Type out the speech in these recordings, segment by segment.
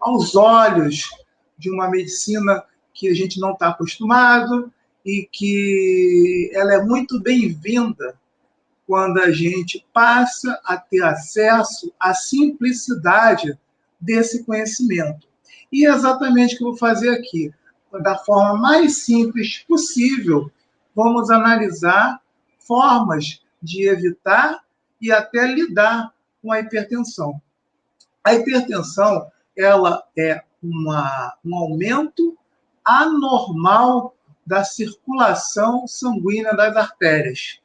aos olhos de uma medicina que a gente não está acostumado e que ela é muito bem-vinda quando a gente passa a ter acesso à simplicidade desse conhecimento. E é exatamente o que eu vou fazer aqui. Da forma mais simples possível, vamos analisar formas de evitar e até lidar com a hipertensão. A hipertensão, ela é um aumento anormal da circulação sanguínea das artérias.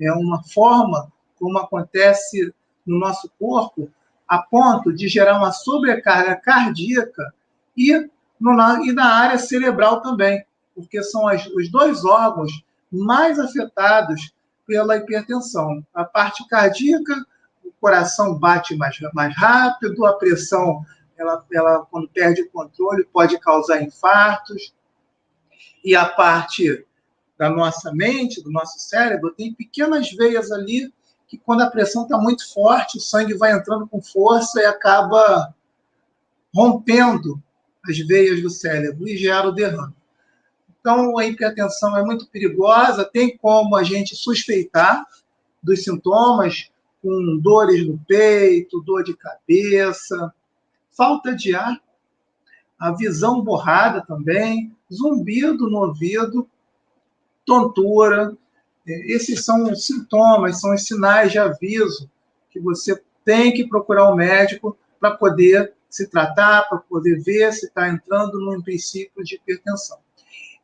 É uma forma como acontece no nosso corpo, a ponto de gerar uma sobrecarga cardíaca e na área cerebral também, porque são os dois órgãos mais afetados pela hipertensão. A parte cardíaca, o coração bate mais rápido, a pressão, ela quando perde o controle, pode causar infartos. E a parte da nossa mente, do nosso cérebro, tem pequenas veias ali que, quando a pressão está muito forte, o sangue vai entrando com força e acaba rompendo as veias do cérebro e gera o derrame. Então, a hipertensão é muito perigosa, tem como a gente suspeitar dos sintomas, com dores no peito, dor de cabeça, falta de ar, a visão borrada também, zumbido no ouvido, tontura. Esses são os sintomas, são os sinais de aviso que você tem que procurar um médico para poder se tratar, para poder ver se está entrando num princípio de hipertensão.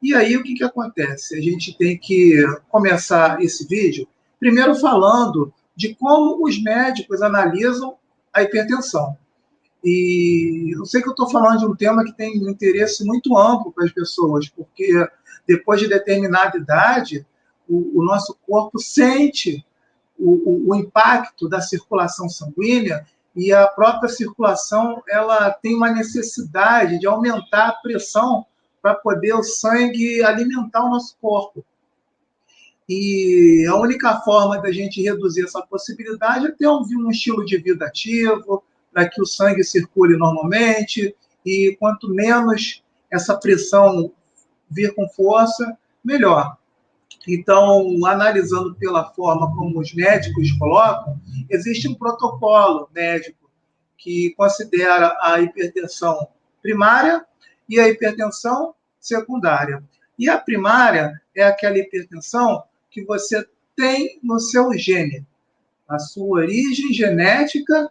E aí, o que acontece? A gente tem que começar esse vídeo primeiro falando de como os médicos analisam a hipertensão. E eu sei que eu estou falando de um tema que tem um interesse muito amplo para as pessoas, porque depois de determinada idade, o nosso corpo sente o impacto da circulação sanguínea, e a própria circulação ela tem uma necessidade de aumentar a pressão para poder o sangue alimentar o nosso corpo. E a única forma da gente reduzir essa possibilidade é ter um estilo de vida ativo, para que o sangue circule normalmente, e quanto menos essa pressão vir com força, melhor. Então, analisando pela forma como os médicos colocam, existe um protocolo médico que considera a hipertensão primária e a hipertensão secundária. E a primária é aquela hipertensão que você tem no seu gene. A sua origem genética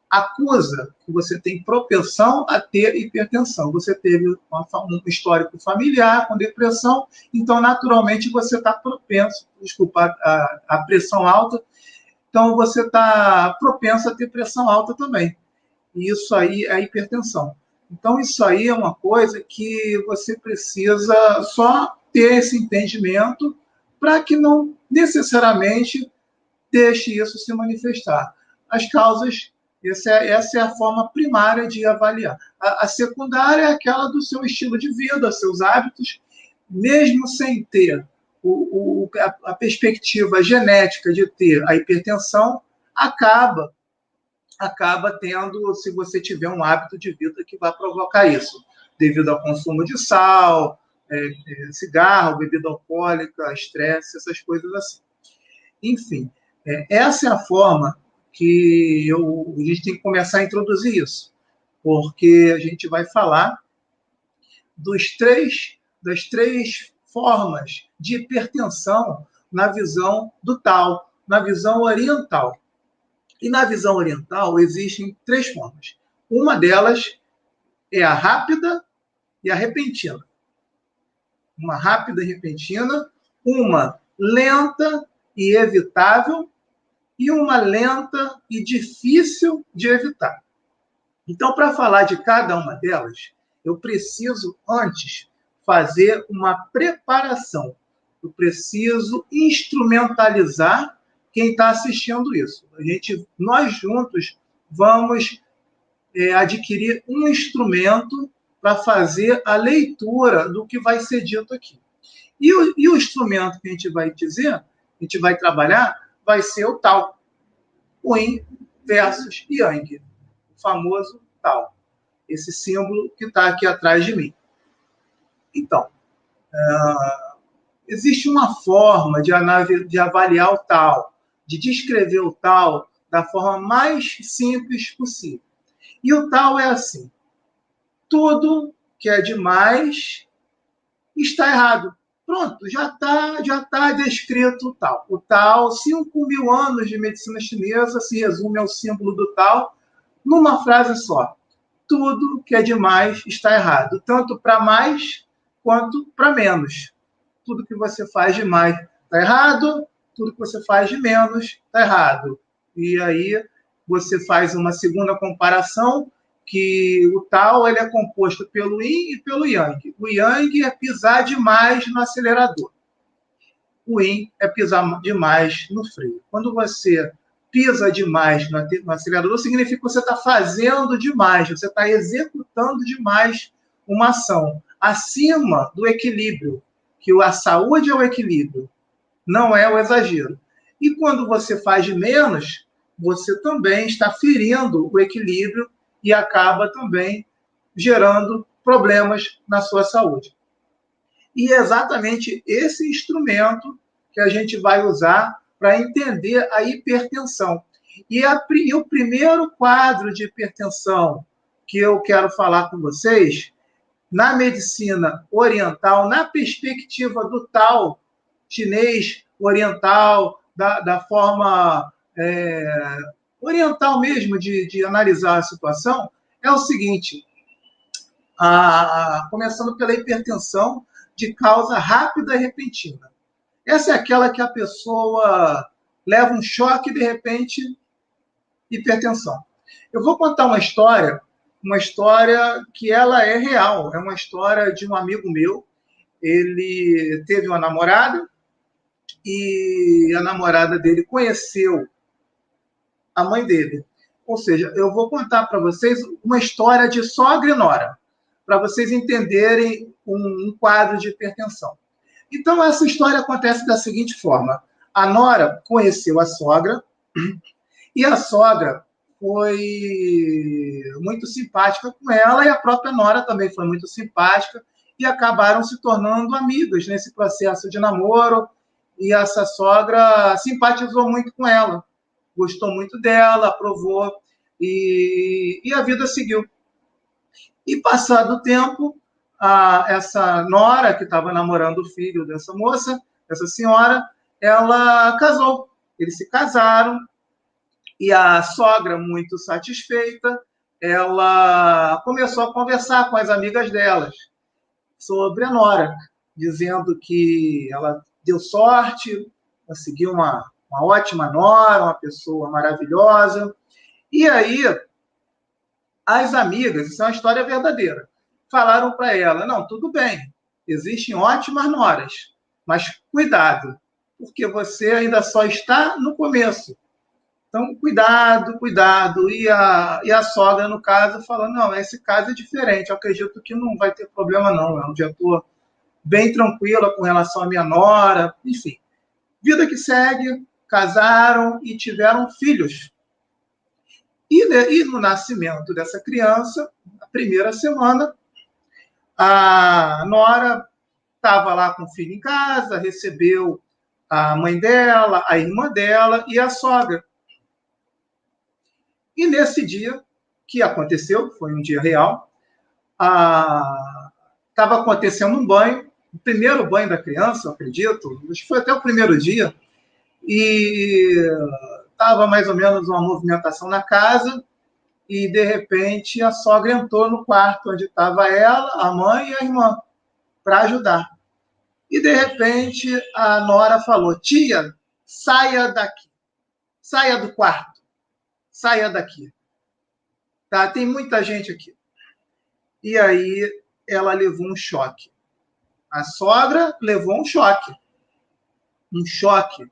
acusa que você tem propensão a ter hipertensão. Você teve um histórico familiar com depressão, então, naturalmente, você está propenso, a pressão alta, então você está propenso a ter pressão alta também. E isso aí é hipertensão. Então, isso aí é uma coisa que você precisa só ter esse entendimento para que não necessariamente deixe isso se manifestar. As causas, essa é a forma primária de avaliar. A secundária é aquela do seu estilo de vida, seus hábitos, mesmo sem ter a perspectiva genética de ter a hipertensão, acaba tendo, se você tiver um hábito de vida que vai provocar isso, devido ao consumo de sal, cigarro, bebida alcoólica, estresse, essas coisas assim. Enfim, essa é a forma que a gente tem que começar a introduzir isso, porque a gente vai falar das três formas de hipertensão na visão do Tao, na visão oriental. E na visão oriental existem três formas. Uma delas é a rápida e a repentina. Uma rápida e repentina, uma lenta e evitável, e uma lenta e difícil de evitar. Então, para falar de cada uma delas, eu preciso antes fazer uma preparação. Eu preciso instrumentalizar quem está assistindo isso. Nós juntos vamos adquirir um instrumento para fazer a leitura do que vai ser dito aqui. E o instrumento que a gente vai dizer, a gente vai trabalhar, vai ser o Tao. O Yin versus Yang, o famoso Tao. esse símbolo que está aqui atrás de mim. Então, existe uma forma de avaliar o tal, de descrever o tal da forma mais simples possível. E o tal é assim: tudo que é demais está errado. Pronto, já tá descrito o tal. O tal, 5.000 anos de medicina chinesa se resume ao símbolo do tal numa frase só: tudo que é demais está errado, tanto para mais quanto para menos. Tudo que você faz de mais está errado, tudo que você faz de menos está errado. E aí você faz uma segunda comparação, que o tal ele é composto pelo yin e pelo yang. O yang é pisar demais no acelerador. O yin é pisar demais no freio. Quando você pisa demais no acelerador, significa que você está fazendo demais, você está executando demais uma ação acima do equilíbrio, que a saúde é o equilíbrio, não é o exagero. E quando você faz de menos, você também está ferindo o equilíbrio e acaba também gerando problemas na sua saúde. E é exatamente esse instrumento que a gente vai usar para entender a hipertensão. E o primeiro quadro de hipertensão que eu quero falar com vocês, na medicina oriental, na perspectiva do tal chinês oriental, da forma oriental mesmo de analisar a situação, é o seguinte: começando pela hipertensão de causa rápida e repentina. Essa é aquela que a pessoa leva um choque e, de repente, hipertensão. Eu vou contar uma história que ela é real. É uma história de um amigo meu. Ele teve uma namorada e a namorada dele conheceu a mãe dele. Ou seja, eu vou contar para vocês uma história de sogra e nora, para vocês entenderem um quadro de hipertensão. Então, essa história acontece da seguinte forma: a nora conheceu a sogra e a sogra foi muito simpática com ela, e a própria nora também foi muito simpática, e acabaram se tornando amigas nesse processo de namoro. E essa sogra simpatizou muito com ela, gostou muito dela, aprovou, e a vida seguiu. E passado o tempo, essa nora, que estava namorando o filho dessa moça, dessa senhora, ela casou. Eles se casaram, e a sogra, muito satisfeita, ela começou a conversar com as amigas delas sobre a nora, dizendo que ela deu sorte, conseguiu uma ótima nora, uma pessoa maravilhosa. E aí, as amigas, isso é uma história verdadeira, falaram para ela: não, tudo bem, existem ótimas noras, mas cuidado, porque você ainda só está no começo. Então, cuidado, cuidado. E a sogra, no caso, falou: não, esse caso é diferente, eu acredito que não vai ter problema, não. Eu já estou bem tranquila com relação à minha nora. Enfim, vida que segue, casaram e tiveram filhos. E no nascimento dessa criança, na primeira semana, a nora estava lá com o filho em casa, recebeu a mãe dela, a irmã dela e a sogra. E nesse dia que aconteceu, foi um dia real, estava acontecendo um banho, o primeiro banho da criança, eu acredito, acho que foi até o primeiro dia, e estava mais ou menos uma movimentação na casa, e de repente a sogra entrou no quarto onde estava ela, a mãe e a irmã, para ajudar. E de repente a nora falou: tia, saia daqui, saia do quarto, saia daqui. Tá? Tem muita gente aqui. E aí ela levou um choque. A sogra levou um choque. Um choque.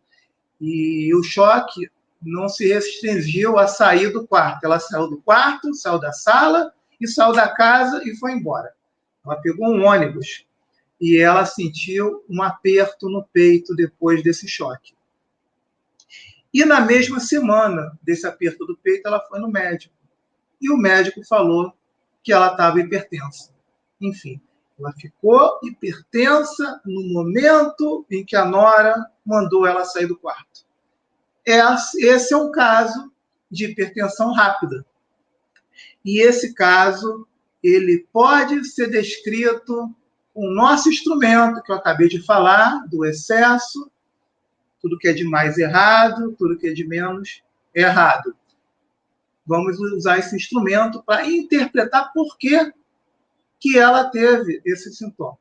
E o choque não se restringiu a sair do quarto. Ela saiu do quarto, saiu da sala e saiu da casa e foi embora. Ela pegou um ônibus e ela sentiu um aperto no peito depois desse choque. E na mesma semana desse aperto do peito, ela foi no médico. E o médico falou que ela estava hipertensa. Enfim, ela ficou hipertensa no momento em que a nora mandou ela sair do quarto. Esse é um caso de hipertensão rápida. E esse caso, ele pode ser descrito com o nosso instrumento, que eu acabei de falar, do excesso, tudo que é de mais errado, tudo que é de menos errado. Vamos usar esse instrumento para interpretar por que ela teve esse sintoma.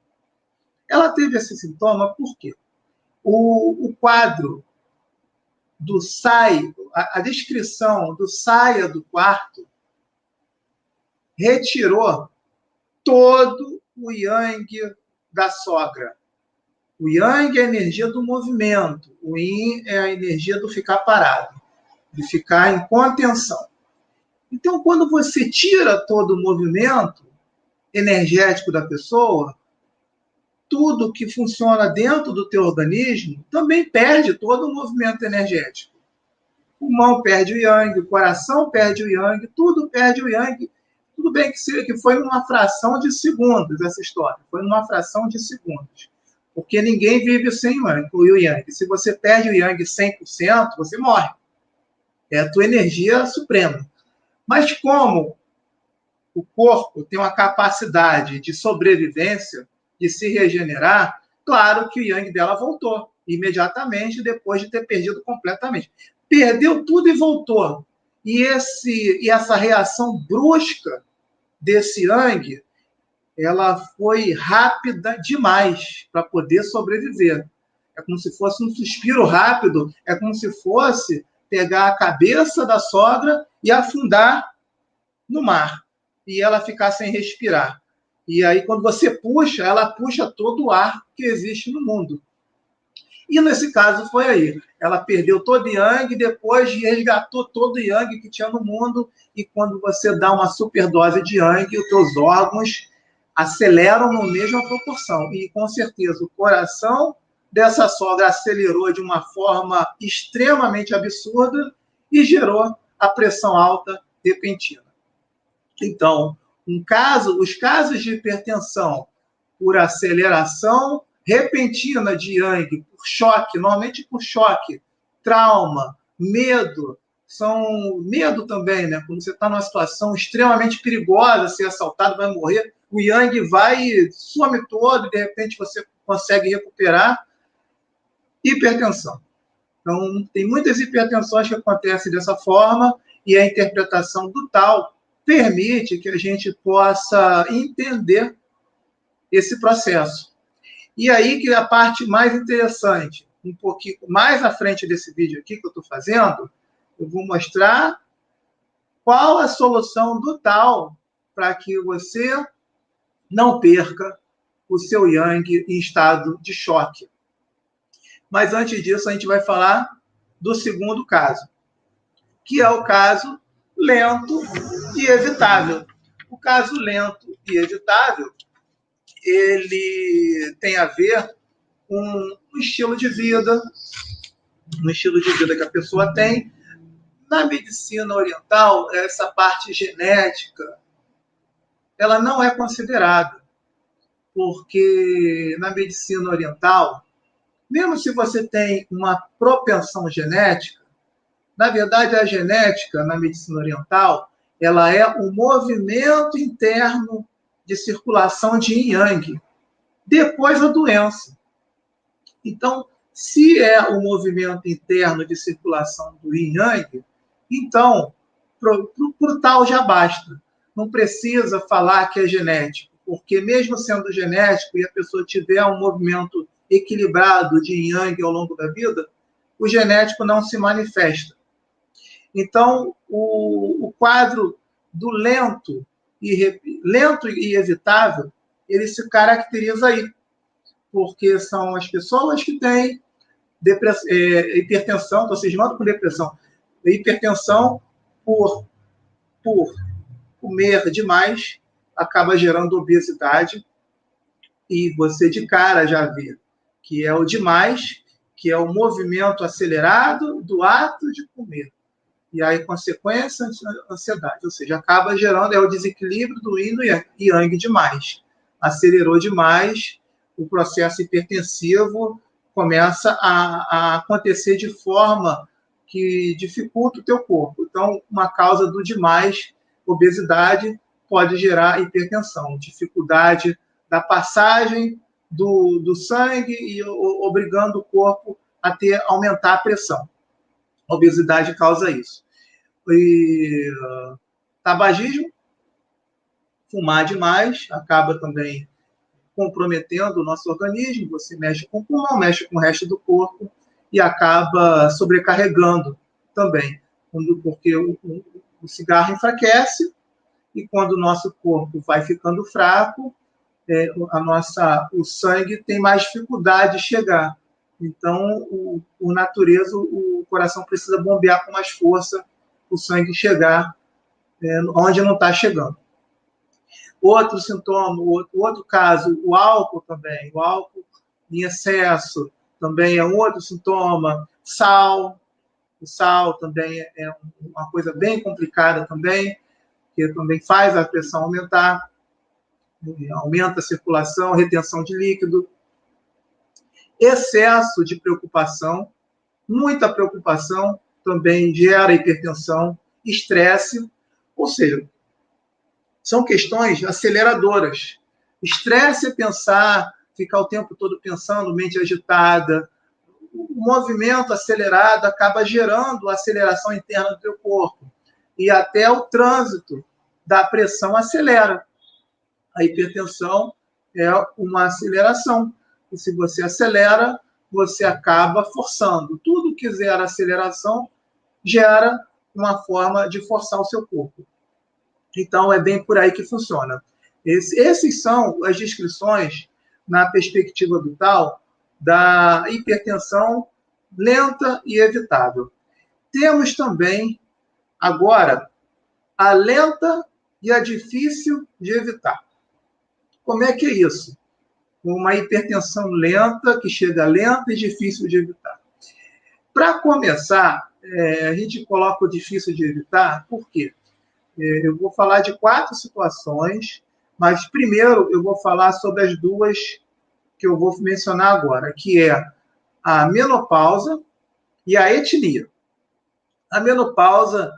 Ela teve esse sintoma por quê? O quadro do saio, a descrição do saia do quarto, retirou todo o yang da sogra. O yang é a energia do movimento, o yin é a energia do ficar parado, de ficar em contenção. Então, quando você tira todo o movimento energético da pessoa, tudo que funciona dentro do teu organismo também perde todo o movimento energético. O pulmão perde o yang, o coração perde o yang, tudo perde o yang. Tudo bem que foi numa fração de segundos essa história, foi numa fração de segundos. Porque ninguém vive sem o yang. Se você perde o yang 100%, você morre. É a tua energia suprema. Mas como o corpo tem uma capacidade de sobrevivência, de se regenerar, claro que o yang dela voltou imediatamente depois de ter perdido completamente. Perdeu tudo e voltou. E essa reação brusca desse yang, ela foi rápida demais para poder sobreviver. É como se fosse um suspiro rápido, é como se fosse pegar a cabeça da sogra e afundar no mar, e ela ficar sem respirar. E aí, quando você puxa, ela puxa todo o ar que existe no mundo. E nesse caso foi aí. Ela perdeu todo o yang, depois resgatou todo o yang que tinha no mundo, e quando você dá uma superdose de yang, os teus órgãos aceleram na mesma proporção. E, com certeza, o coração dessa sogra acelerou de uma forma extremamente absurda e gerou a pressão alta repentina. Então, os casos de hipertensão por aceleração repentina de yang, por choque, normalmente por choque, trauma, medo, medo também, né? Quando você está numa situação extremamente perigosa, ser assaltado, vai morrer, o yang vai e some todo, e de repente você consegue recuperar. Hipertensão. Então, tem muitas hipertensões que acontecem dessa forma, e a interpretação do Tao permite que a gente possa entender esse processo. E aí que a parte mais interessante, um pouquinho mais à frente desse vídeo aqui que eu estou fazendo, eu vou mostrar qual a solução do Tao para que você não perca o seu yang em estado de choque. Mas antes disso, a gente vai falar do segundo caso, que é o caso lento e evitável. O caso lento e evitável, ele tem a ver com um estilo de vida que a pessoa tem. Na medicina oriental, essa parte genética, ela não é considerada, porque na medicina oriental, mesmo se você tem uma propensão genética, na verdade a genética na medicina oriental, ela é o movimento interno de circulação de yin yang, depois a doença. Então, se é o movimento interno de circulação do yin yang, então, para o tal já basta. Não precisa falar que é genético, porque mesmo sendo genético e a pessoa tiver um movimento equilibrado de yin yang ao longo da vida, o genético não se manifesta. Então, o quadro do lento e evitável, ele se caracteriza aí, porque são as pessoas que têm hipertensão, estou cismando com depressão, hipertensão por comer demais, acaba gerando obesidade, e você de cara já vê que é o demais, que é o movimento acelerado do ato de comer. E aí, consequência, ansiedade. Ou seja, acaba gerando o desequilíbrio do yin e yang demais. Acelerou demais, o processo hipertensivo começa a acontecer de forma que dificulta o teu corpo. Então, uma causa do demais, obesidade, pode gerar hipertensão, dificuldade da passagem do sangue e obrigando o corpo a aumentar a pressão. A obesidade causa isso. E tabagismo, fumar demais, acaba também comprometendo o nosso organismo. Você mexe com o pulmão, mexe com o resto do corpo e acaba sobrecarregando também, porque o cigarro enfraquece e quando o nosso corpo vai ficando fraco, o sangue tem mais dificuldade de chegar. Então, por natureza, o coração precisa bombear com mais força o sangue chegar onde não está chegando. Outro sintoma, outro caso, o álcool também. O álcool em excesso também é um outro sintoma. Sal. O sal também é uma coisa bem complicada também, que também faz a pressão aumentar, aumenta a circulação, retenção de líquido. Excesso de preocupação, muita preocupação também gera hipertensão, estresse, ou seja, são questões aceleradoras. Estresse é pensar, ficar o tempo todo pensando, mente agitada. O movimento acelerado acaba gerando aceleração interna do teu corpo. E até o trânsito da pressão acelera. A hipertensão é uma aceleração. E se você acelera, você acaba forçando. Tudo que gera aceleração gera uma forma de forçar o seu corpo. Então, é bem por aí que funciona. Esses são as descrições, na perspectiva do Tao, da hipertensão lenta e evitável. Temos também, agora, a lenta e a difícil de evitar. Como é que é isso? Uma hipertensão lenta, que chega lenta e difícil de evitar. Para começar, a gente coloca o difícil de evitar, por quê? Eu vou falar de 4 situações, mas primeiro eu vou falar sobre as 2 que eu vou mencionar agora, que é a menopausa e a etnia. A menopausa,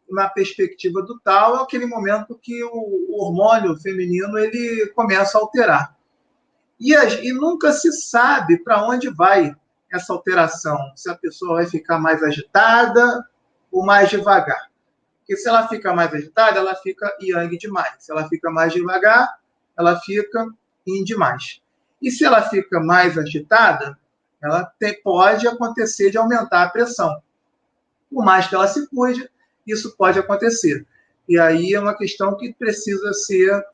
na perspectiva do Tao, é aquele momento que o hormônio feminino ele começa a alterar. E nunca se sabe para onde vai essa alteração, se a pessoa vai ficar mais agitada ou mais devagar. Porque se ela fica mais agitada, ela fica yang demais. Se ela fica mais devagar, ela fica yin demais. E se ela fica mais agitada, pode acontecer de aumentar a pressão. Por mais que ela se cuide, isso pode acontecer. E aí é uma questão que precisa ser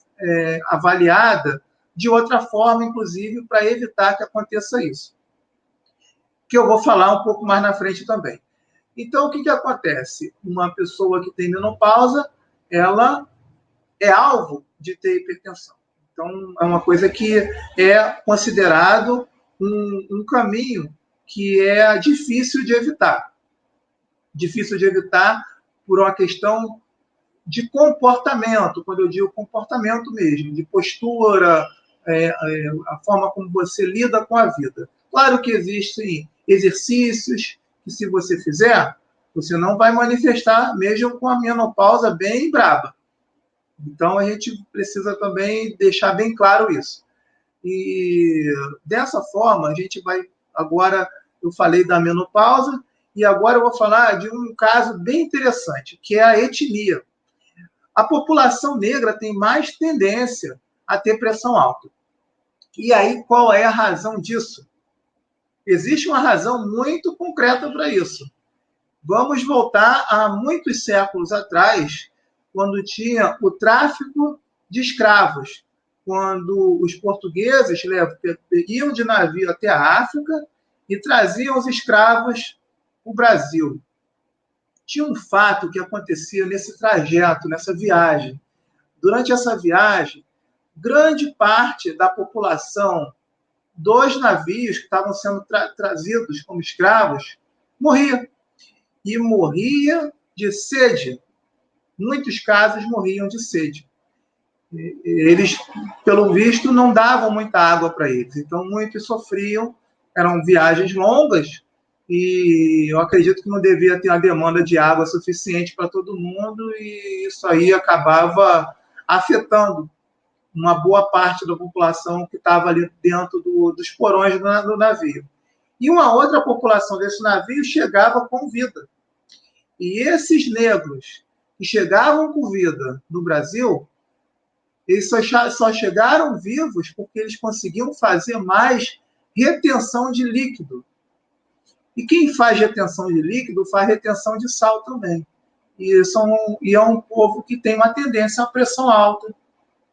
avaliada de outra forma, inclusive, para evitar que aconteça isso. Que eu vou falar um pouco mais na frente também. Então, o que acontece? Uma pessoa que tem menopausa, ela é alvo de ter hipertensão. Então, é uma coisa que é considerado um caminho que é difícil de evitar. Difícil de evitar por uma questão de comportamento, quando eu digo comportamento mesmo, de postura, a forma como você lida com a vida. Claro que existem exercícios que, se você fizer, você não vai manifestar, mesmo com a menopausa bem braba. Então, a gente precisa também deixar bem claro isso. E dessa forma, a gente vai... Agora, eu falei da menopausa, e agora eu vou falar de um caso bem interessante, que é a etnia. A população negra tem mais tendência a ter pressão alta. E aí, qual é a razão disso? Existe uma razão muito concreta para isso. Vamos voltar a muitos séculos atrás, quando tinha o tráfico de escravos, quando os portugueses iam de navio até a África e traziam os escravos para o Brasil. Tinha um fato que acontecia nesse trajeto, nessa viagem. Durante essa viagem, grande parte da população dos navios que estavam sendo trazidos como escravos morria. e morria de sede. Muitos casos morriam de sede. Eles, pelo visto, não davam muita água para eles. Então, muitos sofriam, eram viagens longas, e eu acredito que não devia ter uma demanda de água suficiente para todo mundo, e isso aí acabava afetando uma boa parte da população que estava ali dentro dos porões do navio. E uma outra população desse navio chegava com vida. E esses negros que chegavam com vida no Brasil, eles só chegaram vivos porque eles conseguiam fazer mais retenção de líquido. E quem faz retenção de líquido faz retenção de sal também. E é um povo que tem uma tendência à pressão alta,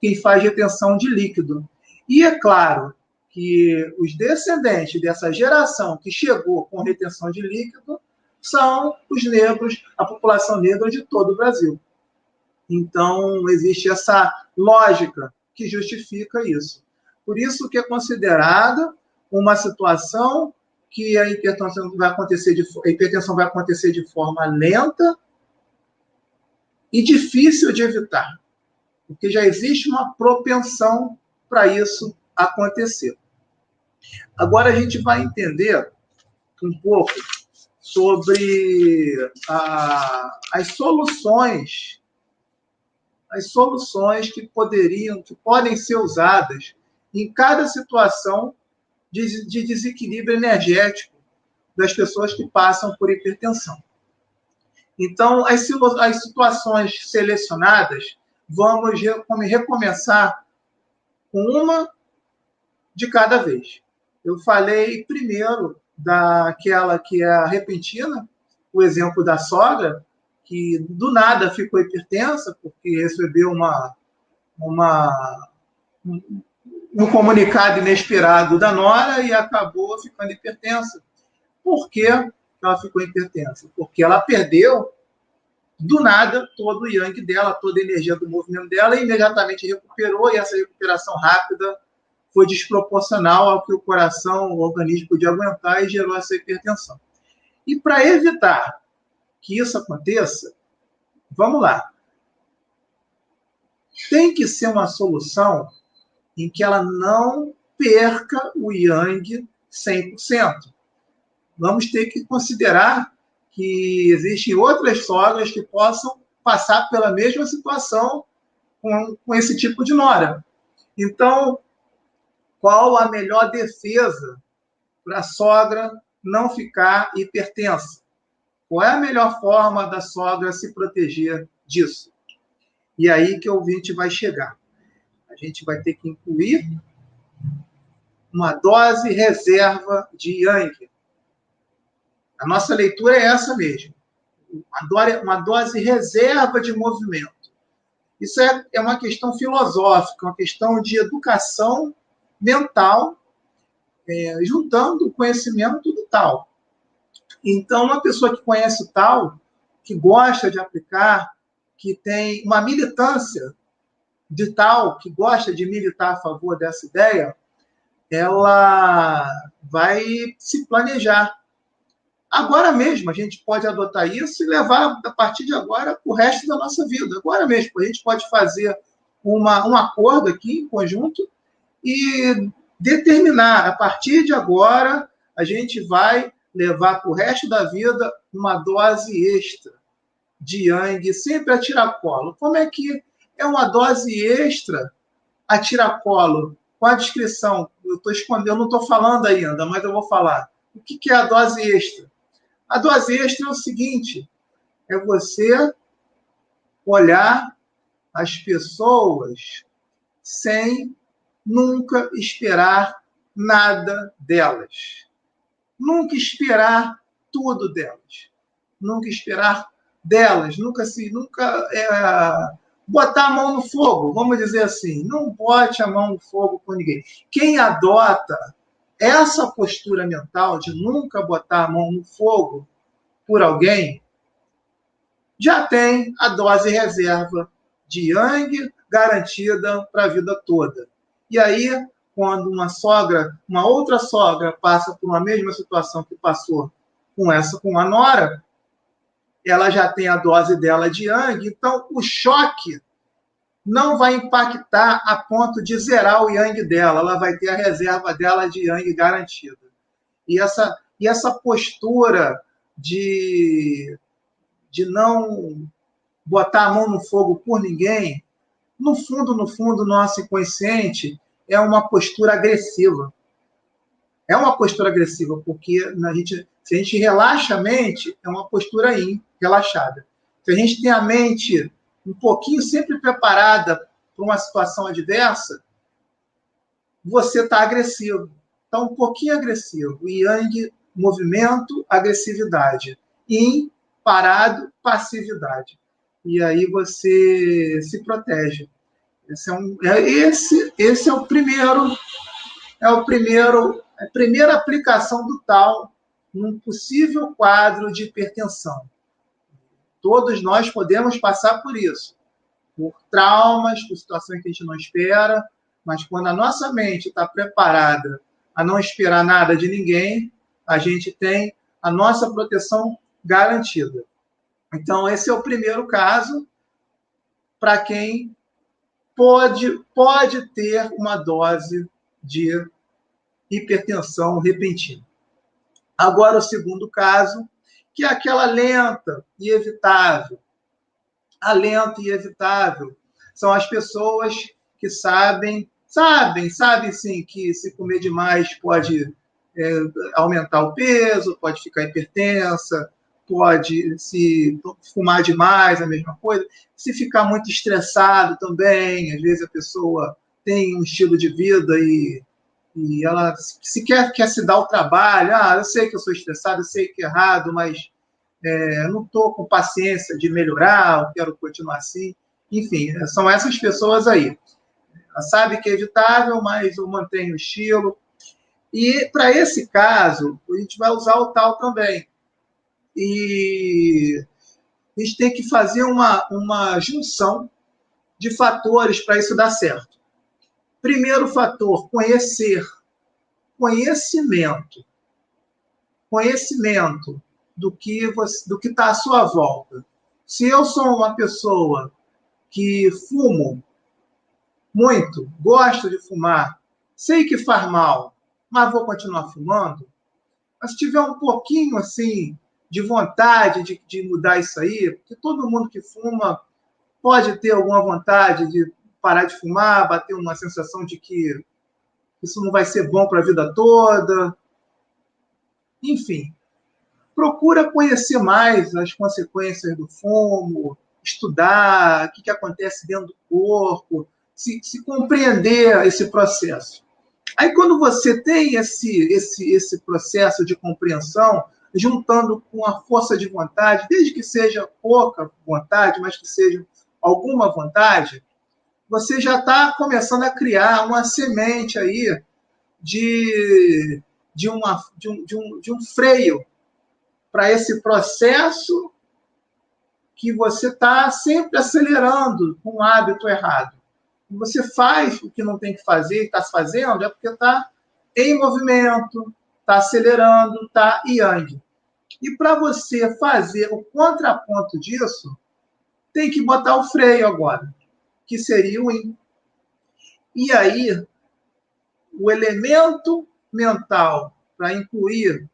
quem faz retenção de líquido. E é claro que os descendentes dessa geração que chegou com retenção de líquido são os negros, a população negra de todo o Brasil. Então, existe essa lógica que justifica isso. Por isso que é considerada uma situação que a hipertensão vai acontecer de forma lenta e difícil de evitar, porque já existe uma propensão para isso acontecer. Agora a gente vai entender um pouco sobre as soluções que podem ser usadas em cada situação de desequilíbrio energético das pessoas que passam por hipertensão. Então, as situações selecionadas, vamos recomeçar com uma de cada vez. Eu falei primeiro daquela que é a repentina, o exemplo da sogra, que do nada ficou hipertensa, porque recebeu um comunicado inesperado da nora e acabou ficando hipertensa. Por que ela ficou hipertensa? Porque ela perdeu, do nada, todo o yang dela, toda a energia do movimento dela, e imediatamente recuperou, e essa recuperação rápida foi desproporcional ao que o coração, o organismo podia aguentar, e gerou essa hipertensão. E para evitar que isso aconteça, vamos lá. Tem que ser uma solução em que ela não perca o yang 100%. Vamos ter que considerar que existem outras sogras que possam passar pela mesma situação com esse tipo de nora. Então, qual a melhor defesa para a sogra não ficar hipertensa? Qual é a melhor forma da sogra se proteger disso? E aí que o ouvinte vai chegar. A gente vai ter que incluir uma dose reserva de yang. A nossa leitura é essa mesmo. Uma dose reserva de movimento. Isso é uma questão filosófica, uma questão de educação mental, juntando o conhecimento do Tao. Então, uma pessoa que conhece o Tao, que gosta de aplicar, que tem uma militância de Tao, que gosta de militar a favor dessa ideia, ela vai se planejar. Agora mesmo, a gente pode adotar isso e levar, a partir de agora, o resto da nossa vida. Agora mesmo, a gente pode fazer um acordo aqui, em conjunto, e determinar, a partir de agora, a gente vai levar para o resto da vida uma dose extra de yang, sempre a tiracolo. Como é que é uma dose extra a tiracolo? Com a descrição, eu não estou falando ainda, mas eu vou falar. O que é a dose extra? A dose extra é o seguinte, é você olhar as pessoas sem nunca esperar nada delas. Nunca esperar tudo delas. Nunca esperar delas. Nunca botar a mão no fogo, vamos dizer assim. Não bote a mão no fogo com ninguém. Quem adota essa postura mental de nunca botar a mão no fogo por alguém, já tem a dose reserva de yang garantida para a vida toda. E aí, quando uma outra sogra passa por uma mesma situação que passou com a nora, ela já tem a dose dela de Yang, então o choque não vai impactar a ponto de zerar o Yang dela, ela vai ter a reserva dela de Yang garantida. E essa postura de não botar a mão no fogo por ninguém, no fundo, nosso inconsciente é uma postura agressiva. É uma postura agressiva, porque se a gente relaxa a mente, é uma postura relaxada. Se a gente tem a mente um pouquinho sempre preparada para uma situação adversa, você está agressivo. Está um pouquinho agressivo. Yang, movimento, agressividade. Yin, parado, passividade. E aí você se protege. Esse é o primeiro, a primeira aplicação do tal num possível quadro de hipertensão. Todos nós podemos passar por isso, por traumas, por situações que a gente não espera, mas quando a nossa mente está preparada a não esperar nada de ninguém, a gente tem a nossa proteção garantida. Então, esse é o primeiro caso para quem pode ter uma dose de hipertensão repentina. Agora, o segundo caso, que é aquela lenta e evitável. A lenta e evitável são as pessoas que sabem sim, que se comer demais pode aumentar o peso, pode ficar hipertensa, pode se fumar demais, a mesma coisa. Se ficar muito estressado também, às vezes a pessoa tem um estilo de vida e ela se quer se dar o trabalho, eu sei que eu sou estressado, eu sei que é errado, mas eu não estou com paciência de melhorar, eu quero continuar assim. Enfim, são essas pessoas aí. Ela sabe que é evitável, mas eu mantenho o estilo. E para esse caso, a gente vai usar o tal também. E a gente tem que fazer uma junção de fatores para isso dar certo. Primeiro fator, conhecimento do que está à sua volta. Se eu sou uma pessoa que fumo muito, gosto de fumar, sei que faz mal, mas vou continuar fumando, mas se tiver um pouquinho assim de vontade de mudar isso aí, porque todo mundo que fuma pode ter alguma vontade de parar de fumar, bater uma sensação de que isso não vai ser bom para a vida toda. Enfim, procura conhecer mais as consequências do fumo, estudar o que acontece dentro do corpo, se compreender esse processo. Aí, quando você tem esse processo de compreensão, juntando com a força de vontade, desde que seja pouca vontade, mas que seja alguma vontade, você já está começando a criar uma semente aí de um freio para esse processo que você está sempre acelerando com um hábito errado. E você faz o que não tem que fazer e está fazendo, é porque está em movimento, está acelerando, está yang. E para você fazer o contraponto disso, tem que botar o freio agora, que seria o yin. E aí, o elemento mental para incluir,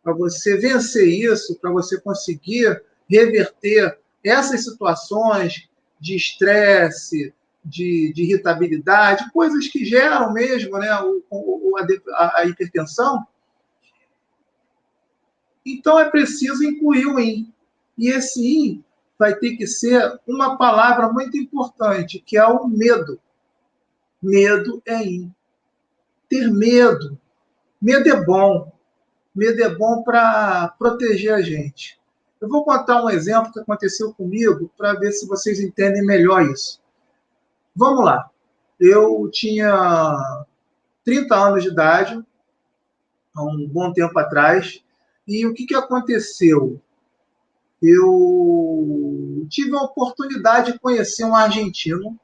para você vencer isso, para você conseguir reverter essas situações de estresse, de irritabilidade, coisas que geram mesmo, né, a hipertensão. Então, é preciso incluir o yin. E esse yin vai ter que ser uma palavra muito importante, que é o medo. Medo é yin. Ter medo. Medo é bom. Medo é bom para proteger a gente. Eu vou contar um exemplo que aconteceu comigo para ver se vocês entendem melhor isso. Vamos lá. Eu tinha 30 anos de idade, há um bom tempo atrás, e o que aconteceu? Eu tive a oportunidade de conhecer um argentino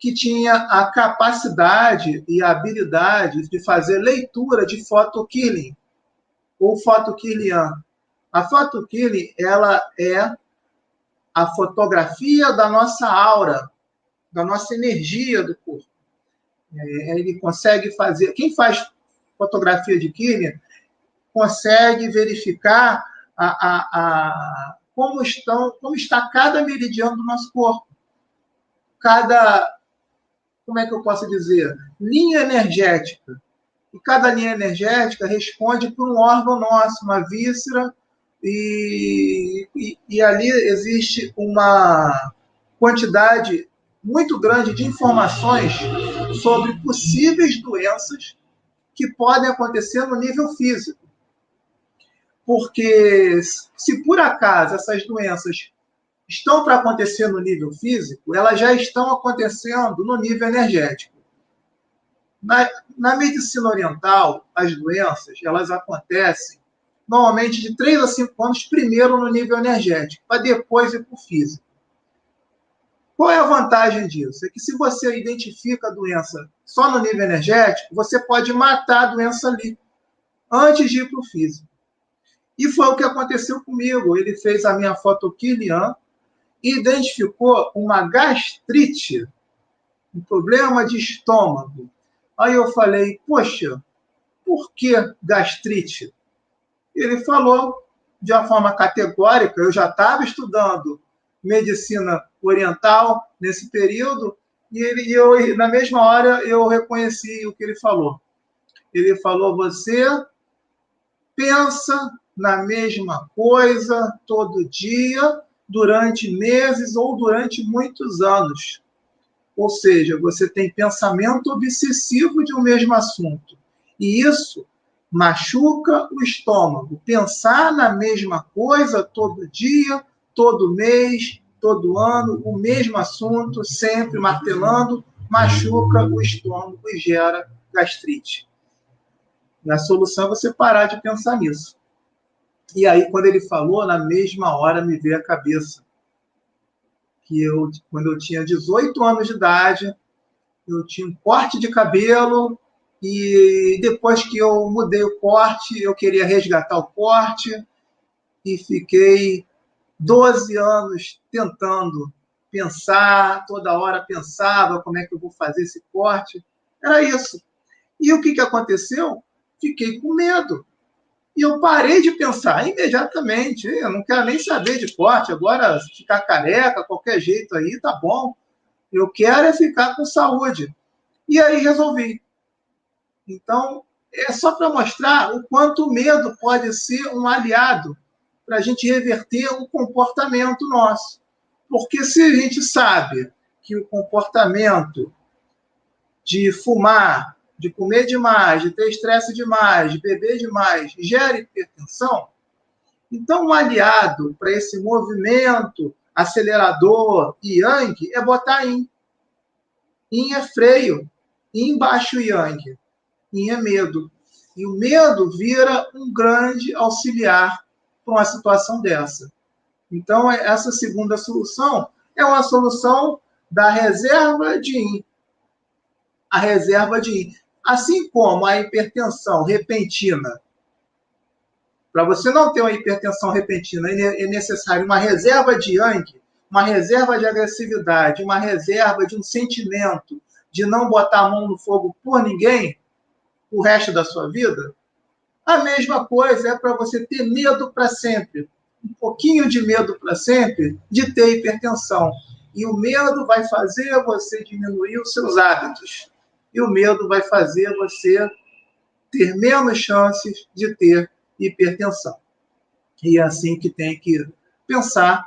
que tinha a capacidade e a habilidade de fazer leitura de photokilling, ou photokillian. A photokilling, ela é a fotografia da nossa aura, da nossa energia do corpo. Ele consegue fazer... Quem faz fotografia de killing consegue verificar como está cada meridiano do nosso corpo. Como é que eu posso dizer? Linha energética. E cada linha energética responde por um órgão nosso, uma víscera, e ali existe uma quantidade muito grande de informações sobre possíveis doenças que podem acontecer no nível físico. Porque se por acaso essas doenças estão para acontecer no nível físico, elas já estão acontecendo no nível energético. Na medicina oriental, as doenças elas acontecem normalmente de 3 a 5 anos, primeiro no nível energético, para depois ir para o físico. Qual é a vantagem disso? É que se você identifica a doença só no nível energético, você pode matar a doença ali, antes de ir para o físico. E foi o que aconteceu comigo. Ele fez a minha photokilling e identificou uma gastrite, um problema de estômago. Aí eu falei, poxa, por que gastrite? Ele falou de uma forma categórica, eu já estava estudando medicina oriental nesse período, e na mesma hora eu reconheci o que ele falou. Ele falou, você pensa na mesma coisa todo dia, durante meses ou durante muitos anos. Ou seja, você tem pensamento obsessivo de um mesmo assunto. E isso machuca o estômago. Pensar na mesma coisa todo dia, todo mês, todo ano, o mesmo assunto, sempre martelando, machuca o estômago e gera gastrite. E a solução é você parar de pensar nisso. E aí, quando ele falou, na mesma hora me veio à cabeça que quando eu tinha 18 anos de idade, eu tinha um corte de cabelo, e depois que eu mudei o corte, eu queria resgatar o corte, e fiquei 12 anos tentando pensar, toda hora pensava como é que eu vou fazer esse corte. Era isso. E o que aconteceu? Fiquei com medo. E eu parei de pensar imediatamente. Eu não quero nem saber de corte, agora ficar careca, qualquer jeito aí, tá bom. Eu quero é ficar com saúde. E aí resolvi. Então, é só para mostrar o quanto o medo pode ser um aliado para a gente reverter um comportamento nosso. Porque se a gente sabe que o comportamento de fumar, de comer demais, de ter estresse demais, de beber demais, gera hipertensão, então um aliado para esse movimento acelerador yang é botar yin. Yin é freio, yin baixo yang. Yin é medo. E o medo vira um grande auxiliar para uma situação dessa. Então, essa segunda solução é uma solução da reserva de yin. A reserva de yin. Assim como a hipertensão repentina, para você não ter uma hipertensão repentina, é necessário uma reserva de yang, uma reserva de agressividade, uma reserva de um sentimento de não botar a mão no fogo por ninguém o resto da sua vida. A mesma coisa é para você ter medo para sempre. Um pouquinho de medo para sempre de ter hipertensão. E o medo vai fazer você diminuir os seus hábitos. E o medo vai fazer você ter menos chances de ter hipertensão. E é assim que tem que pensar.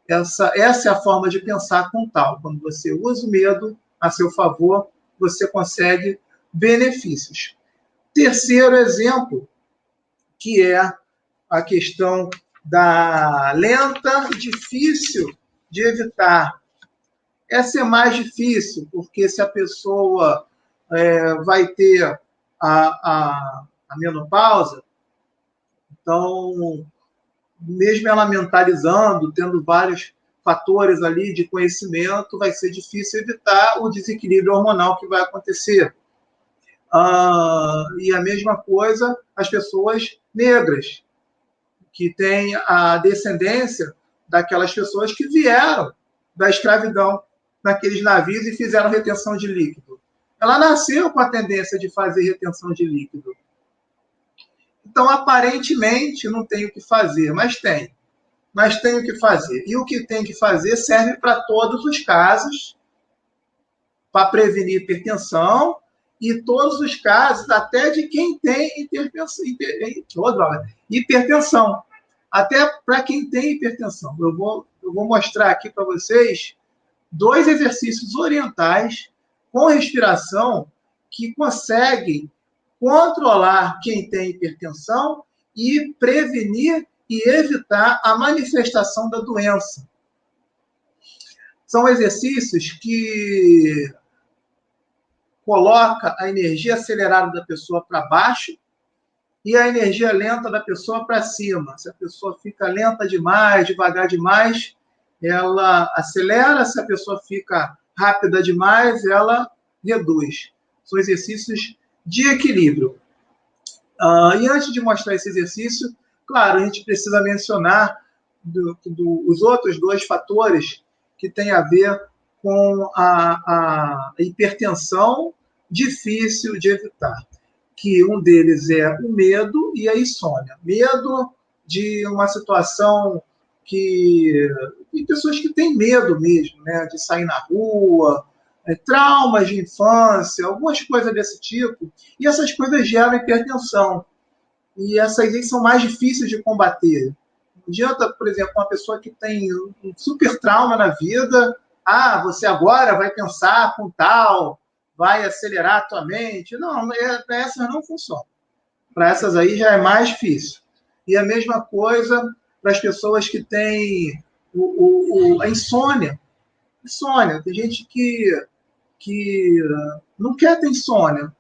Essa é a forma de pensar com tal. Quando você usa o medo a seu favor, você consegue benefícios. Terceiro exemplo, que é a questão da lenta e difícil de evitar. Essa é mais difícil, porque se a pessoa vai ter a menopausa, então, mesmo ela mentalizando, tendo vários fatores ali de conhecimento, vai ser difícil evitar o desequilíbrio hormonal que vai acontecer. E a mesma coisa as pessoas negras. que tem a descendência daquelas pessoas que vieram da escravidão naqueles navios e fizeram retenção de líquido. Ela nasceu com a tendência de fazer retenção de líquido. Então, aparentemente, não tem o que fazer, mas tem. Mas tem o que fazer. E o que tem que fazer serve para todos os casos, para prevenir hipertensão, e todos os casos, até de quem tem hipertensão. Até para quem tem hipertensão. Eu vou mostrar aqui para vocês 2 exercícios orientais com respiração que conseguem controlar quem tem hipertensão e prevenir e evitar a manifestação da doença. São exercícios que colocam a energia acelerada da pessoa para baixo e a energia lenta da pessoa para cima. Se a pessoa fica lenta demais, devagar demais, ela acelera. Se a pessoa fica rápida demais, ela reduz. São exercícios de equilíbrio. E antes de mostrar esse exercício, claro, a gente precisa mencionar os outros 2 fatores que têm a ver com a hipertensão difícil de evitar, que um deles é o medo e a insônia. Medo de uma situação que... Tem pessoas que têm medo mesmo, né, de sair na rua, traumas de infância, algumas coisas desse tipo, e essas coisas geram hipertensão. E essas aí são mais difíceis de combater. Não adianta, por exemplo, uma pessoa que tem um super trauma na vida, você agora vai pensar com tal, vai acelerar a tua mente. Não, para essas não funciona. Para essas aí já é mais difícil. E a mesma coisa para as pessoas que têm a insônia. Insônia. Tem gente que não quer ter insônia.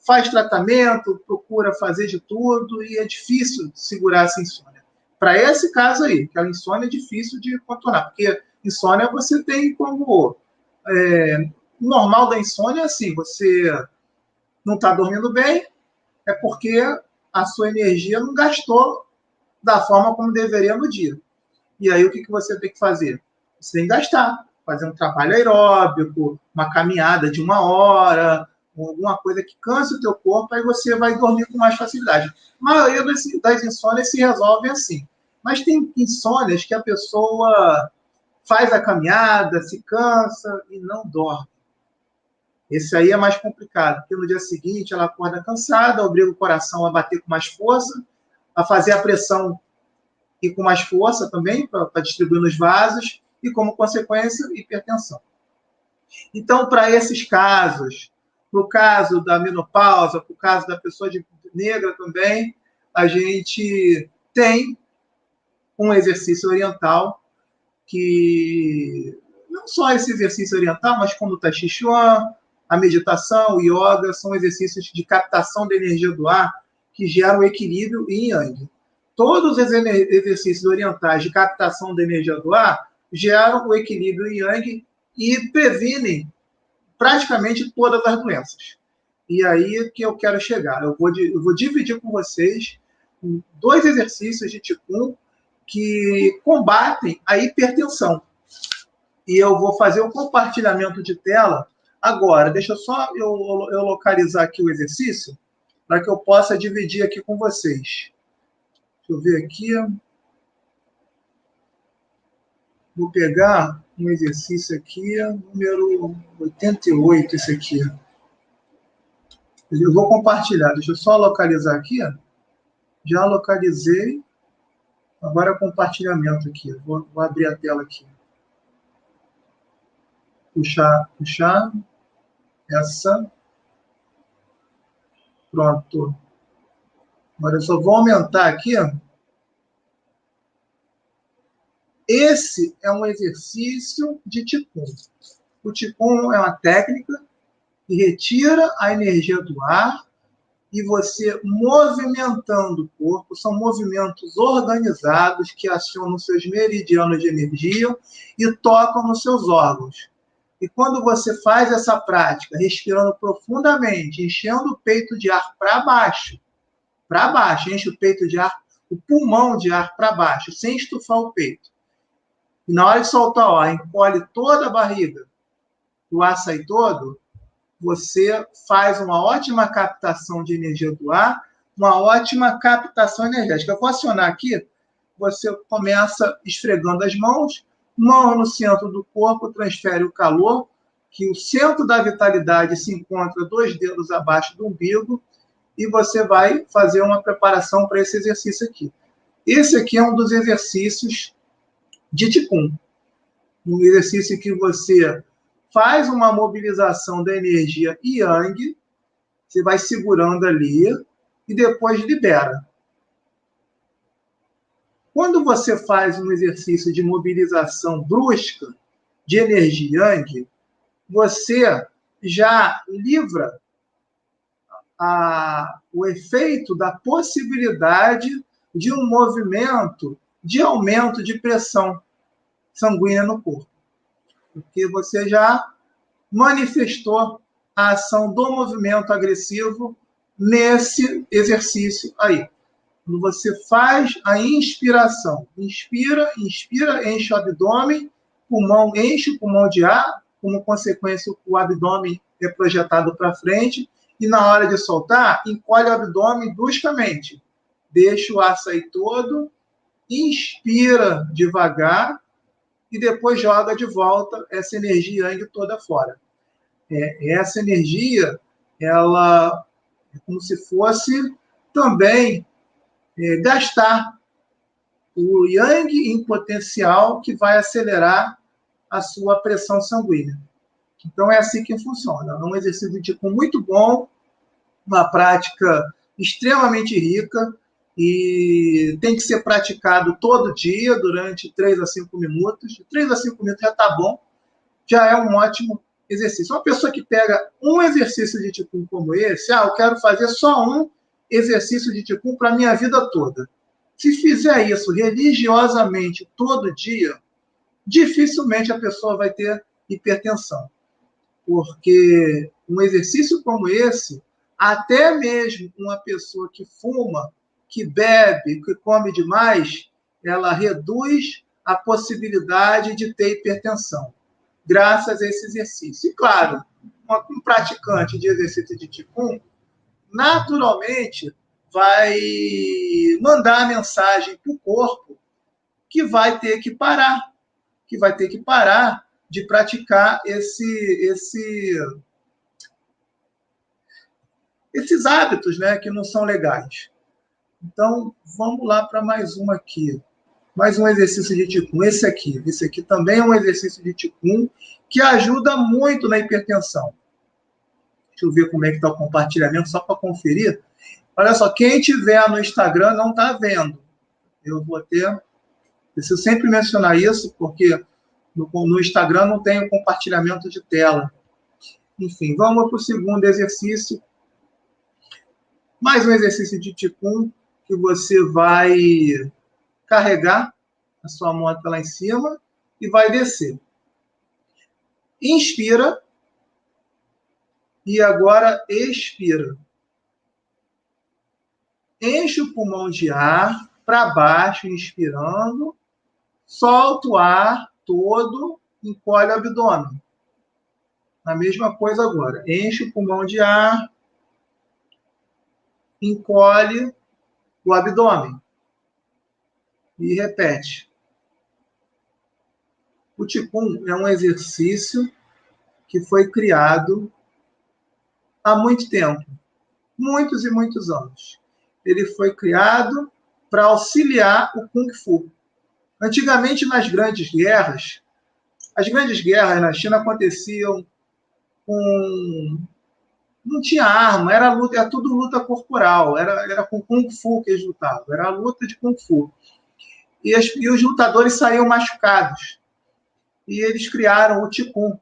Faz tratamento, procura fazer de tudo e é difícil segurar essa insônia. Para esse caso aí, aquela insônia é difícil de contornar, porque insônia você tem como... o normal da insônia é assim, você não está dormindo bem, é porque a sua energia não gastou da forma como deveria no dia. E aí o que você tem que fazer? Você tem que gastar, fazer um trabalho aeróbico, uma caminhada de 1 hora, alguma coisa que canse o teu corpo, aí você vai dormir com mais facilidade. A maioria das insônias se resolve assim. Mas tem insônias que a pessoa faz a caminhada, se cansa e não dorme. Esse aí é mais complicado, porque no dia seguinte ela acorda cansada, obriga o coração a bater com mais força, a fazer a pressão e com mais força também, para distribuir nos vasos, e como consequência, hipertensão. Então, para esses casos, para o caso da menopausa, para o caso da pessoa negra também, a gente tem um exercício oriental que, não só esse exercício oriental, mas como o Tai Chi Chuan, a meditação, o yoga, são exercícios de captação da energia do ar que geram equilíbrio em yang. Todos os exercícios orientais de captação da energia do ar geram o equilíbrio em yang e previnem praticamente todas as doenças. E aí que eu quero chegar. Eu vou dividir com vocês 2 exercícios de Qigong que combatem a hipertensão. E eu vou fazer um compartilhamento de tela agora. Deixa só eu localizar aqui o exercício para que eu possa dividir aqui com vocês. Deixa eu ver aqui. Vou pegar um exercício aqui, número 88, esse aqui. Eu vou compartilhar. Deixa eu só localizar aqui. Já localizei. Agora compartilhamento aqui. Vou abrir a tela aqui. Puxar. Essa. Pronto. Agora eu só vou aumentar aqui. Esse é um exercício de Qigong. O Qigong é uma técnica que retira a energia do ar e você movimentando o corpo, são movimentos organizados que acionam seus meridianos de energia e tocam nos seus órgãos. E quando você faz essa prática, respirando profundamente, enchendo o peito de ar para baixo, enche o peito de ar o pulmão de ar para baixo, sem estufar o peito. E na hora de soltar o ar, encolhe toda a barriga, o ar sai todo, você faz uma ótima captação de energia do ar, uma ótima captação energética. Eu vou acionar aqui, você começa esfregando as mãos, mão no centro do corpo, transfere o calor, que o centro da vitalidade se encontra 2 dedos abaixo do umbigo, e você vai fazer uma preparação para esse exercício aqui. Esse aqui é um dos exercícios de Qigong. Um exercício que você faz uma mobilização da energia Yang, você vai segurando ali e depois libera. Quando você faz um exercício de mobilização brusca de energia Yang, você já livra o efeito da possibilidade de um movimento de aumento de pressão sanguínea no corpo. Porque você já manifestou a ação do movimento agressivo nesse exercício aí. Quando você faz a inspiração, inspira, enche o abdômen, pulmão, enche o pulmão de ar, como consequência o abdômen é projetado para frente, e na hora de soltar, encolhe o abdômen bruscamente. Deixa o ar sair todo, inspira devagar, e depois joga de volta essa energia Yang toda fora. Essa energia, ela é como se fosse também gastar o Yang em potencial que vai acelerar a sua pressão sanguínea. Então, é assim que funciona. É um exercício de Qigong muito bom, uma prática extremamente rica, e tem que ser praticado todo dia, durante 3 a 5 minutos. 3 a 5 minutos já está bom, já é um ótimo exercício. Uma pessoa que pega um exercício de Qigong como esse, eu quero fazer só um exercício de Qigong para a minha vida toda. Se fizer isso religiosamente todo dia, dificilmente a pessoa vai ter hipertensão. Porque um exercício como esse, até mesmo uma pessoa que fuma, que bebe, que come demais, ela reduz a possibilidade de ter hipertensão, graças a esse exercício. E, claro, um praticante de exercício de Qigong, naturalmente, vai mandar a mensagem para o corpo que vai ter que parar, de praticar esses hábitos, né, que não são legais. Então, vamos lá para mais uma aqui. Mais um exercício de Qigong. Esse aqui também é um exercício de Qigong que ajuda muito na hipertensão. Deixa eu ver como é que está o compartilhamento, só para conferir. Olha só, quem tiver no Instagram não está vendo. Eu vou ter... Preciso sempre mencionar isso, porque no Instagram não tem o compartilhamento de tela. Enfim, vamos para o segundo exercício. Mais um exercício de Qigong, que você vai carregar a sua mão até lá em cima e vai descer. Inspira. E agora expira. Enche o pulmão de ar para baixo, inspirando. Solta o ar todo, encolhe o abdômen. A mesma coisa agora. Enche o pulmão de ar, encolhe o abdômen. E repete. O Qigong é um exercício que foi criado há muito tempo. Muitos e muitos anos. Ele foi criado para auxiliar o Kung Fu. Antigamente, nas grandes guerras, as grandes guerras na China aconteciam com... Não tinha arma, era tudo luta corporal, era com Kung Fu que eles lutavam, era a luta de Kung Fu. E os lutadores saíam machucados. E eles criaram o Qigong,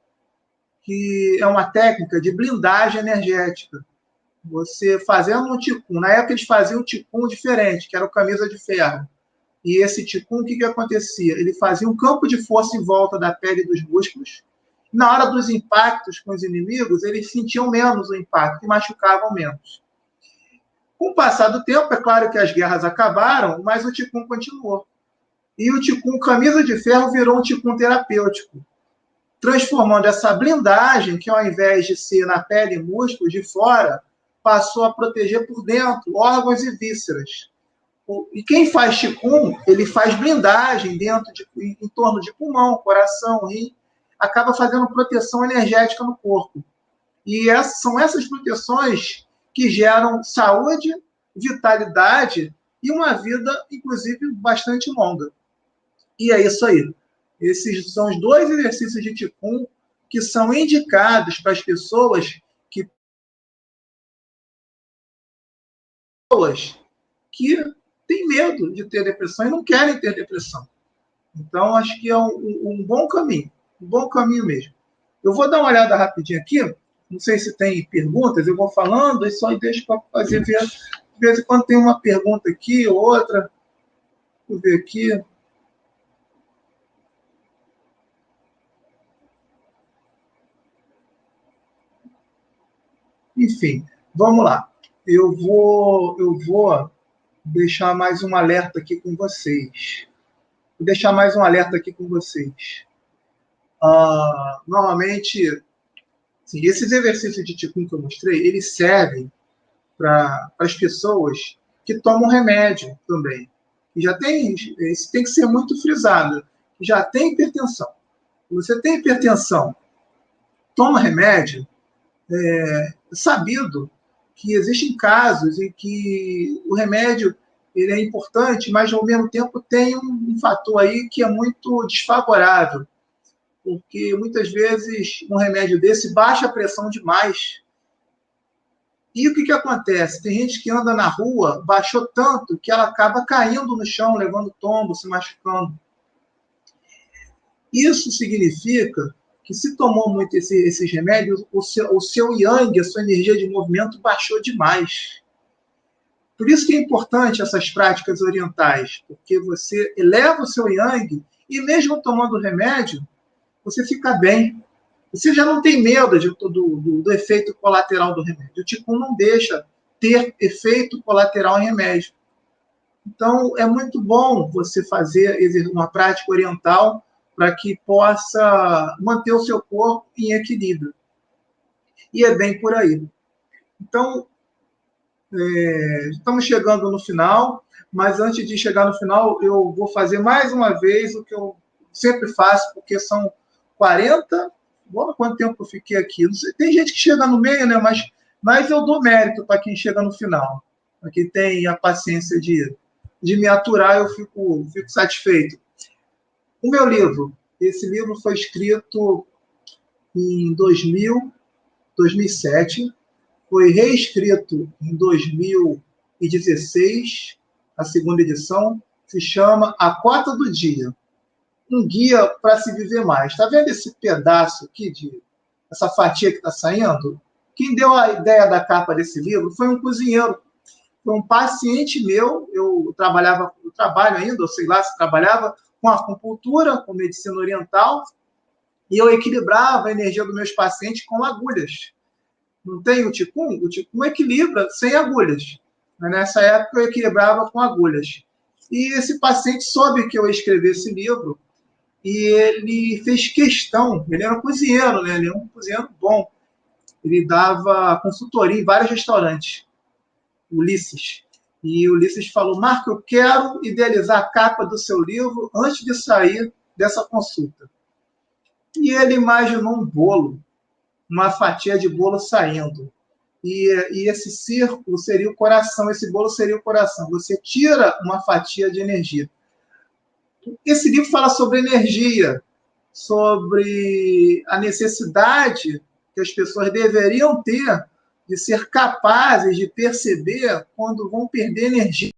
que é uma técnica de blindagem energética. Você fazendo um Qigong, na época eles faziam um Qigong diferente, que era o camisa de ferro. E esse Qigong, o que acontecia? Ele fazia um campo de força em volta da pele e dos músculos. Na hora dos impactos com os inimigos, eles sentiam menos o impacto e machucavam menos. Com o passar do tempo, é claro que as guerras acabaram, mas o Qigong continuou. E o Qigong Camisa de Ferro virou um Qigong terapêutico, transformando essa blindagem, que ao invés de ser na pele e músculo de fora, passou a proteger por dentro órgãos e vísceras. E quem faz Qigong, ele faz blindagem em torno de pulmão, coração, rim, acaba fazendo proteção energética no corpo. E são essas proteções que geram saúde, vitalidade e uma vida, inclusive, bastante longa. E é isso aí. Esses são os 2 exercícios de Qigong que são indicados para as pessoas que têm medo de ter depressão e não querem ter depressão. Então, acho que é um bom caminho mesmo. Eu vou dar uma olhada rapidinho aqui, não sei se tem perguntas, eu vou falando e só deixo para fazer ver. De vez em quando tem uma pergunta aqui, outra. Vou ver aqui. Enfim, vamos lá. Eu vou deixar mais um alerta aqui com vocês. Normalmente, assim, esses exercícios de Qigong que eu mostrei, eles servem para as pessoas que tomam remédio também. E já tem, isso tem que ser muito frisado, já tem hipertensão. Se você tem hipertensão, toma remédio, sabido que existem casos em que o remédio ele é importante, mas ao mesmo tempo tem um fator aí que é muito desfavorável, porque muitas vezes um remédio desse baixa a pressão demais. E o que acontece? Tem gente que anda na rua, baixou tanto que ela acaba caindo no chão, levando tombo, se machucando. Isso significa que se tomou muito esses remédios, o seu yang, a sua energia de movimento, baixou demais. Por isso que é importante essas práticas orientais, porque você eleva o seu yang e mesmo tomando remédio, você fica bem. Você já não tem medo do efeito colateral do remédio. O Qigong não deixa ter efeito colateral em remédio. Então, é muito bom você fazer uma prática oriental para que possa manter o seu corpo em equilíbrio. E é bem por aí. Então, estamos chegando no final, mas antes de chegar no final, eu vou fazer mais uma vez o que eu sempre faço, porque são 40... Bom, quanto tempo eu fiquei aqui? Não sei, tem gente que chega no meio, né? Mas eu dou mérito para quem chega no final. Para quem tem a paciência de me aturar, eu fico satisfeito. O meu livro, esse livro foi escrito em 2007, foi reescrito em 2016, a segunda edição, se chama A Cota do Dia. Um guia para se viver mais. Está vendo esse pedaço aqui, essa fatia que está saindo? Quem deu a ideia da capa desse livro foi um cozinheiro, foi um paciente meu. Eu trabalho ainda, ou sei lá se trabalhava, com acupuntura, com medicina oriental, e eu equilibrava a energia dos meus pacientes com agulhas. Não tem o Qigong? O Qigong equilibra sem agulhas. Mas nessa época eu equilibrava com agulhas. E esse paciente soube que eu ia escrever esse livro, e ele fez questão, ele era um cozinheiro, né? Ele era um cozinheiro bom. Ele dava consultoria em vários restaurantes. Ulisses. E o Ulisses falou: Marco, eu quero idealizar a capa do seu livro antes de sair dessa consulta. E ele imaginou um bolo, uma fatia de bolo saindo. E esse círculo seria o coração, esse bolo seria o coração. Você tira uma fatia de energia. Esse livro fala sobre energia, sobre a necessidade que as pessoas deveriam ter de ser capazes de perceber quando vão perder energia.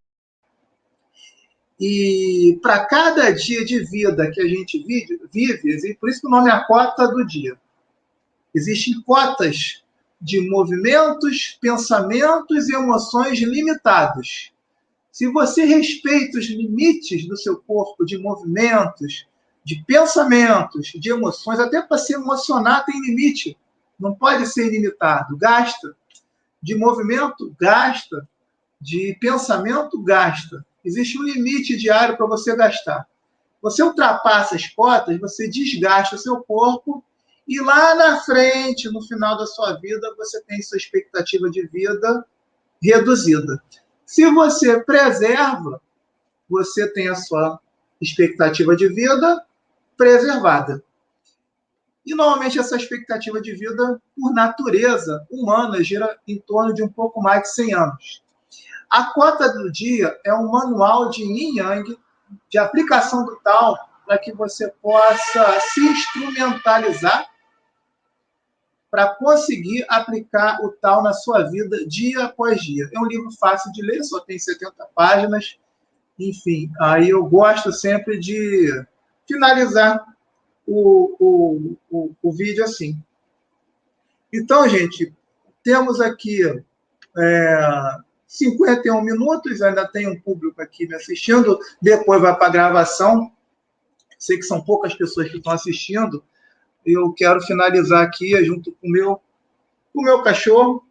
E para cada dia de vida que a gente vive, por isso que o nome é a cota do dia. Existem cotas de movimentos, pensamentos e emoções limitados. Se você respeita os limites do seu corpo de movimentos, de pensamentos, de emoções, até para se emocionar tem limite, não pode ser ilimitado. Gasta. De movimento, gasta. de pensamento, gasta. Existe um limite diário para você gastar. Você ultrapassa as cotas, você desgasta o seu corpo e lá na frente, no final da sua vida, você tem sua expectativa de vida reduzida. Se você preserva, você tem a sua expectativa de vida preservada. E normalmente essa expectativa de vida, por natureza humana, gira em torno de um pouco mais de 100 anos. A cota do dia é um manual de Yin Yang, de aplicação do Tao, para que você possa se instrumentalizar para conseguir aplicar o Tao na sua vida dia após dia. É um livro fácil de ler, só tem 70 páginas. Enfim, aí eu gosto sempre de finalizar o vídeo assim. Então, gente, temos aqui 51 minutos, ainda tem um público aqui me assistindo, depois vai para a gravação. Sei que são poucas pessoas que estão assistindo. Eu quero finalizar aqui junto com o meu cachorro.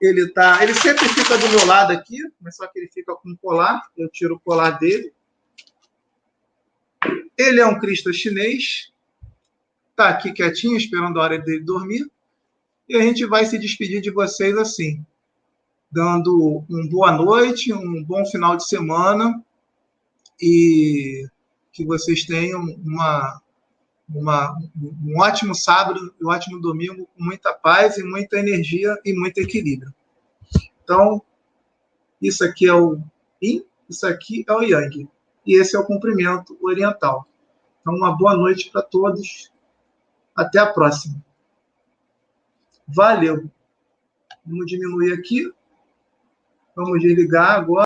Ele sempre fica do meu lado aqui, mas só que ele fica com o colar. Eu tiro o colar dele. Ele é um crista chinês. Está aqui quietinho, esperando a hora dele dormir. E a gente vai se despedir de vocês assim, dando uma boa noite, um bom final de semana e que vocês tenham um ótimo sábado e um ótimo domingo com muita paz e muita energia e muito equilíbrio. Então, isso aqui é o Yin, isso aqui é o Yang. E esse é o cumprimento oriental. Então, uma boa noite para todos. Até a próxima. Valeu. Vamos diminuir aqui. Vamos desligar agora.